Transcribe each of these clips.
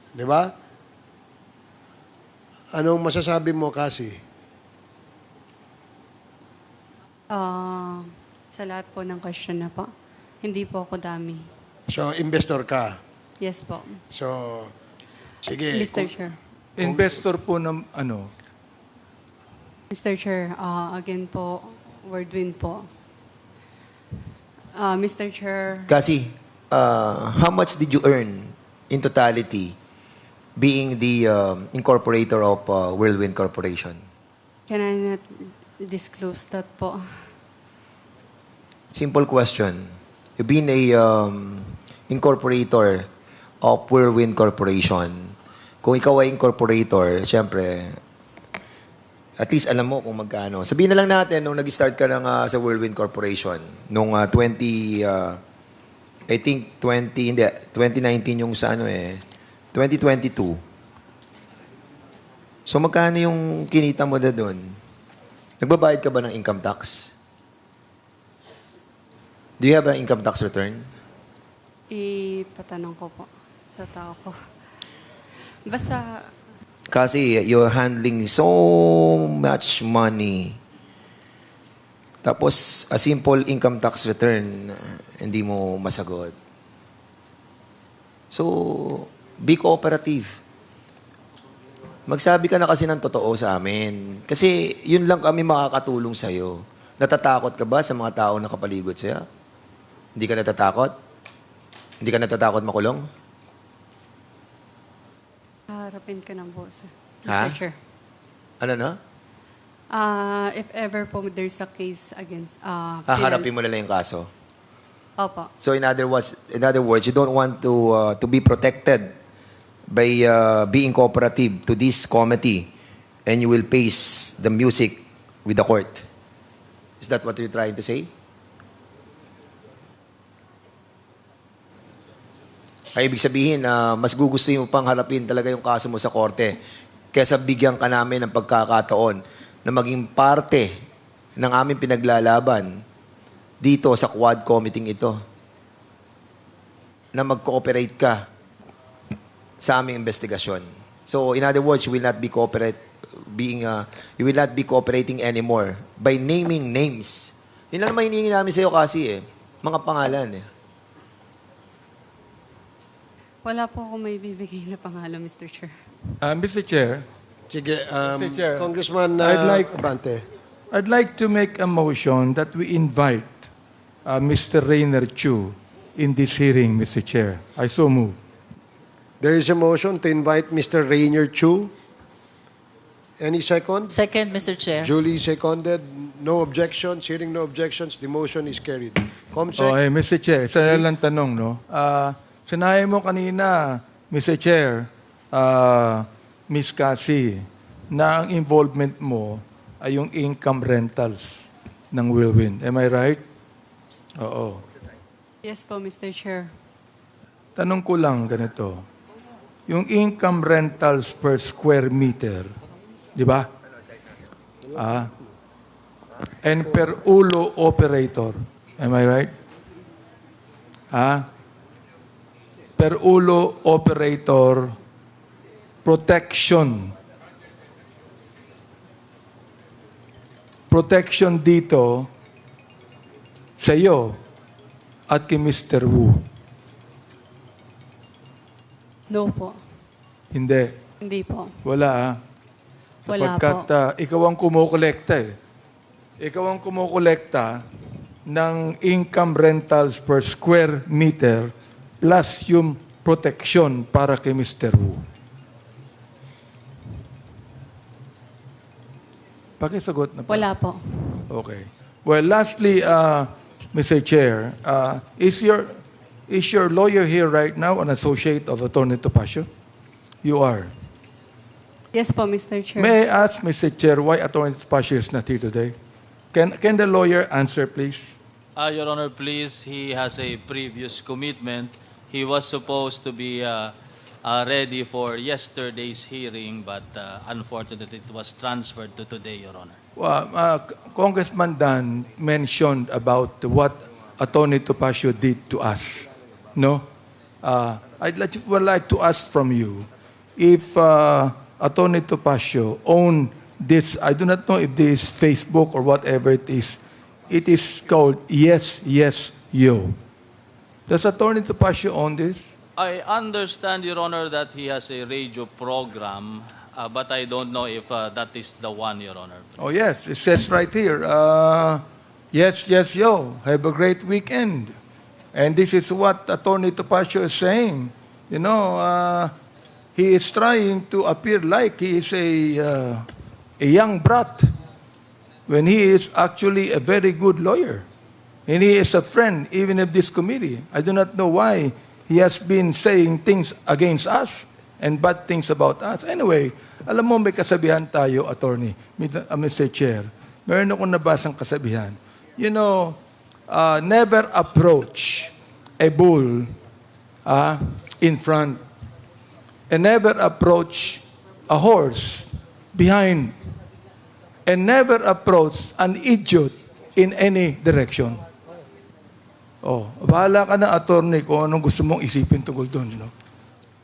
Di ba? Anong masasabi mo, Cassy? Sa lahat po ng question na po, hindi po ako dami. So, investor ka. Yes po. So, sige. Mr. Chair. Investor po ng ano? Mr. Chair, again po, word win po. Mr. Chair, Cassy, how much did you earn in totality being the incorporator of Whirlwind Corporation? can I not disclose that po? Simple question. You've been a incorporator of Whirlwind Corporation. Kung ikaw ay incorporator, siyempre, at least alam mo kung magkano. Sabihin na lang natin, nung nag-start ka ng, sa Whirlwind Corporation, nung 2019 yung sa 2022. So magkano yung kinita mo na doon? Nagbabayad ka ba ng income tax? Do you have an income tax return? Ipatanong ko po sa tao ko. Basta, Kasi you're handling so much money. Tapos, a simple income tax return, hindi mo masagot. So, be cooperative. Magsabi ka na kasi ng totoo sa amin. Kasi yun lang kami makakatulong sa'yo. Natatakot ka ba sa mga tao na kapaligid sa'yo? Hindi ka natatakot? Hindi ka natatakot makulong? harapin ka ng boss. Ha? Mr. Chair. Ano na? If ever po there's a case against... Haharapin mo na lang yung kaso. Opo. So in other words, you don't want to be protected by being cooperative to this committee, and you will face the music with the court. Is that what you're trying to say? Ay, ibig sabihin, mas gugustuhin mo pang harapin talaga yung kaso mo sa korte kaysa bigyan ka namin ng pagkakataon na maging parte ng aming pinaglalaban dito sa quad committee ito na mag-cooperate ka sa aming investigasyon. So, in other words, you will not be you will not be cooperating anymore by naming names. Yun lang naman hinihingi namin sa iyo kasi mga pangalan Wala po akong may bibigay na pangalan, Mr. Chair. Mr. Chair, Sige, Mr. Chair, Congressman Abante. I'd like to make a motion that we invite Mr. Rainer Chu in this hearing, Mr. Chair. I so move. There is a motion to invite Mr. Rainier Chu. Any second? Second, Mr. Chair. Duly seconded. No objections. Hearing no objections, the motion is carried. Comsec, Oh, Mr. Chair, isa na lang tanong, no? Sinabi mo kanina, Mr. Chair, Miss Cassy, na ang involvement mo ay yung income rentals ng Whirlwind. Am I right? Oo. Yes po, Mr. Chair. Tanong ko lang ganito. Yung income rentals per square meter, di ba? And per ulo operator. Am I right? Per ulo operator protection. Protection dito sa iyo at kay Mr. Wu. No po. Hindi. Hindi po. Wala Wala Sapagkat ikaw ang kumukolekta Ikaw ang kumukolekta ng income rentals per square meter plus yung protection para kay Mr. Wu. Pakisagot na po. Wala po. Okay. Well, lastly, Mr. Chair, is your lawyer here right now an associate of Attorney Topacio? You are. Yes po, Mr. Chair. May I ask, Mr. Chair, why Attorney Topacio is not here today? Can the lawyer answer, please? Your Honor, please, he has a previous commitment. He was supposed to be ready for yesterday's hearing, but unfortunately, it was transferred to today, Your Honor. Well, Congressman Dan mentioned about what Attorney Topacio did to us. No? Would like to ask from you, if Attorney Topacio owned this, I do not know if this is Facebook or whatever it is. It is called Yes, Yes, Yo. Does Attorney Topacio own this? I understand, Your Honor, that he has a radio program, but I don't know if that is the one, Your Honor. Oh, yes. It says right here, yes, yes, yo. Have a great weekend. And this is what Attorney Topacio is saying. You know, he is trying to appear like he is a young brat when he is actually a very good lawyer. And he is a friend even of this committee. I do not know why he has been saying things against us and bad things about us. Anyway, alam mo may kasabihan tayo, Attorney, Mr. Chair. Meron akong nabasang kasabihan. You know, never approach a bull in front and never approach a horse behind and never approach an idiot in any direction. Oh, bahala ka na, attorney, kung anong gusto mong isipin tungkol doon, you know.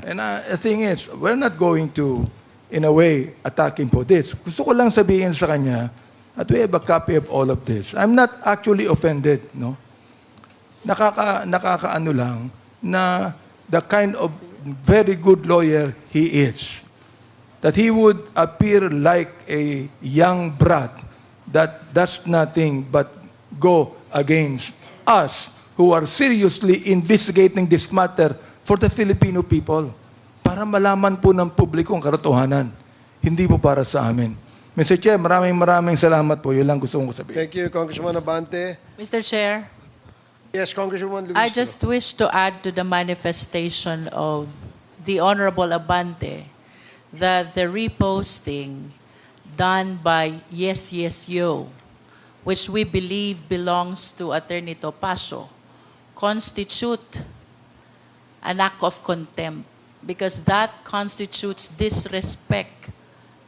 And the thing is, we're not going to, in a way, attack him for this. Gusto ko lang sabihin sa kanya that we have a copy of all of this. I'm not actually offended, no? Nakakaano lang na the kind of very good lawyer he is. That he would appear like a young brat that does nothing but go against us who are seriously investigating this matter for the Filipino people. Para malaman po ng publiko ang katotohanan. Hindi po para sa amin. Mr. Chair, maraming salamat po. Yun lang gusto kong sabihin. Thank you, Congressman Abante. Mr. Chair, Yes, Congresswoman Luis. I just wish to add to the manifestation of the Honorable Abante that the reposting done by Yes, Yes, Yo, which we believe belongs to Attorney Topacio, constitute an act of contempt because that constitutes disrespect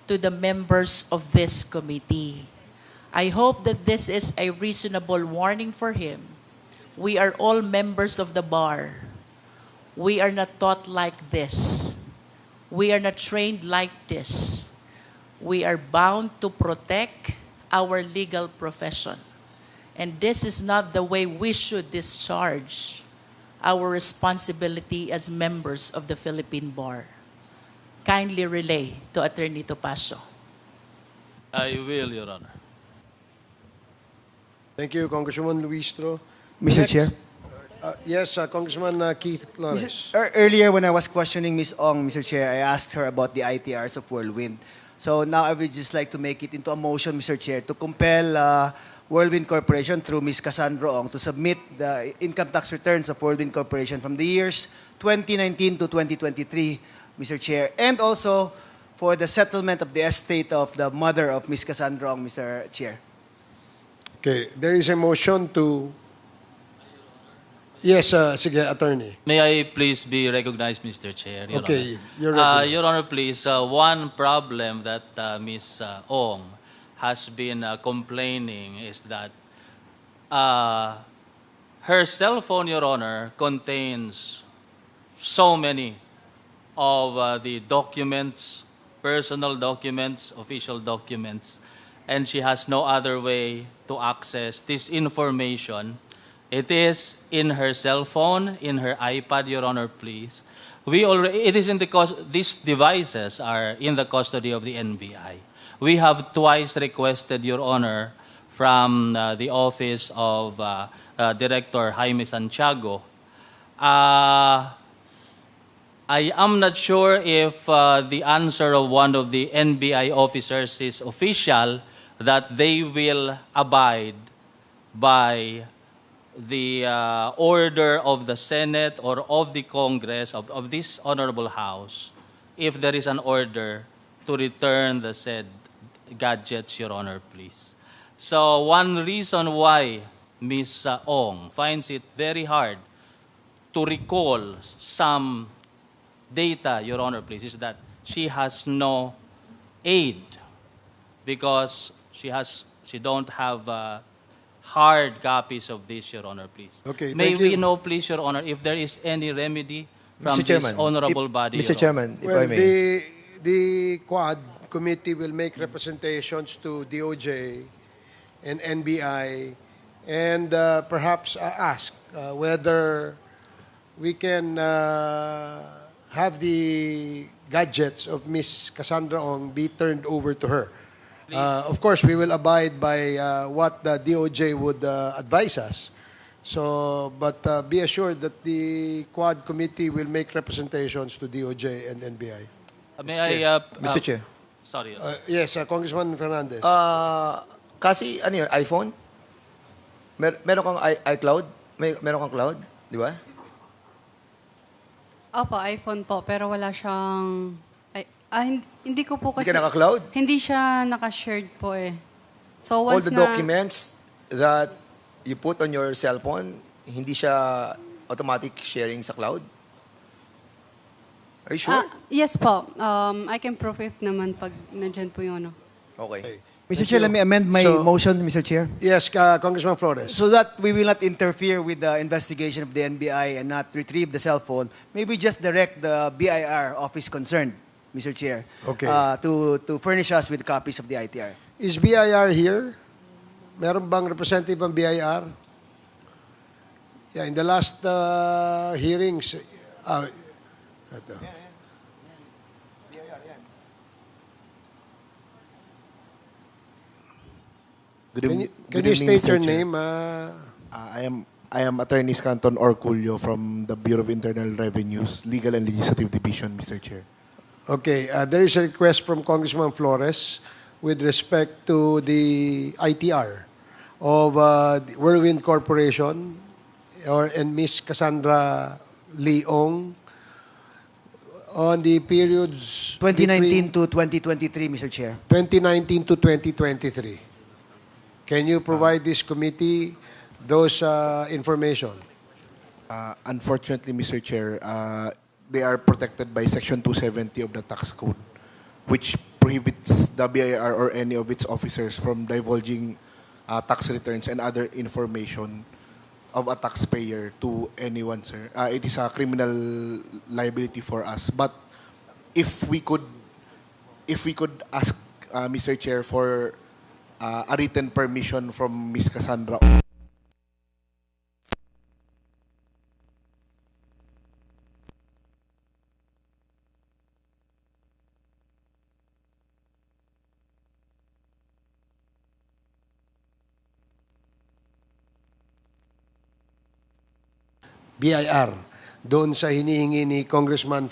to the members of this committee. I hope that this is a reasonable warning for him. We are all members of the bar. We are not taught like this. We are not trained like this. We are bound to protect our legal profession. And this is not the way we should discharge our responsibility as members of the Philippine Bar. Kindly relay to Attorney Topacio. I will, Your Honor. Thank you, Congresswoman Luistro. Mr. Next, Chair? Yes, Congressman Keith Flores. Earlier when I was questioning Ms. Ong, Mr. Chair, I asked her about the ITRs of Whirlwind. So now I would just like to make it into a motion, Mr. Chair, to compel Whirlwind Corporation through Ms. Cassandra Ong to submit the income tax returns of Whirlwind Corporation from the years 2019 to 2023, Mr. Chair, and also for the settlement of the estate of the mother of Ms. Cassandra Ong, Mr. Chair. Okay, there is a motion to... Yes, sige, attorney. May I please be recognized, Mr. Chair? Your Okay, Honor. you're recognized. Your Honor, please, one problem that Ms. Ong has been complaining is that her cell phone, Your Honor, contains so many of the documents, personal documents, official documents, and she has no other way to access this information. It is in her cell phone, in her iPad, Your Honor, please. It is in these devices are in the custody of the NBI. We have twice requested, Your Honor, from the office of Director Jaime Santiago. I am not sure if the answer of one of the NBI officers is official, that they will abide by the order of the Senate or of the Congress, of this Honorable House, if there is an order to return the said gadgets, Your Honor, please. So one reason why Ms. Ong finds it very hard to recall some data, Your Honor, please, is that she has no aid because she don't have hard copies of this, Your Honor, please. Okay, May thank we you. know, please, Your Honor, if there is any remedy from Mr. Chairman, this honorable body. Mr. Your Chairman, if Well, I may. the Quad Committee will make representations to DOJ and NBI and perhaps ask whether we can have the gadgets of Miss Cassandra Ong be turned over to her. Of course, we will abide by what the DOJ would advise us. So, but be assured that the Quad Committee will make representations to DOJ and NBI. May I... Mr. Chair. Sorry. Yes, Congressman Fernandez. Kasi, ano yun, iPhone? Meron kang iCloud? Meron kang cloud? Di ba? Opo, iPhone po, pero wala siyang... hindi ko po Hindi kasi... ka naka-cloud? Hindi siya naka-shared po eh. So All once the na... documents that you put on your cell phone, hindi siya automatic sharing sa cloud? Are you sure? Yes po. I can prove it naman pag nandyan po yung ano. Okay. Mr. Chair, let me amend my So- motion, Mr. Chair. Yes, Congressman Flores. So that we will not interfere with the investigation of the NBI and not retrieve the cell phone, maybe just direct the BIR office concerned, Mr. Chair, Okay. to furnish us with copies of the ITR. Is BIR here? Meron bang representative ng BIR? Yeah, in the last hearings, ito. Can you state your name? I am Attorney Scanton Orculio from the Bureau of Internal Revenues, Legal and Legislative Division, Mr. Chair. Okay, there is a request from Congressman Flores with respect to the ITR of the Whirlwind Corporation and Miss Cassandra Leong on the periods 2019 to 2023, Mr. Chair. 2019 to 2023. Can you provide this committee those information? Unfortunately, Mr. Chair, they are protected by Section 270 of the Tax Code, which prohibits the BIR or any of its officers from divulging tax returns and other information of a taxpayer to anyone, sir. It is a criminal liability for us. But if we could ask Mr. Chair for a written permission from Ms. Cassandra. BIR doon sa hinihingi ni Congressman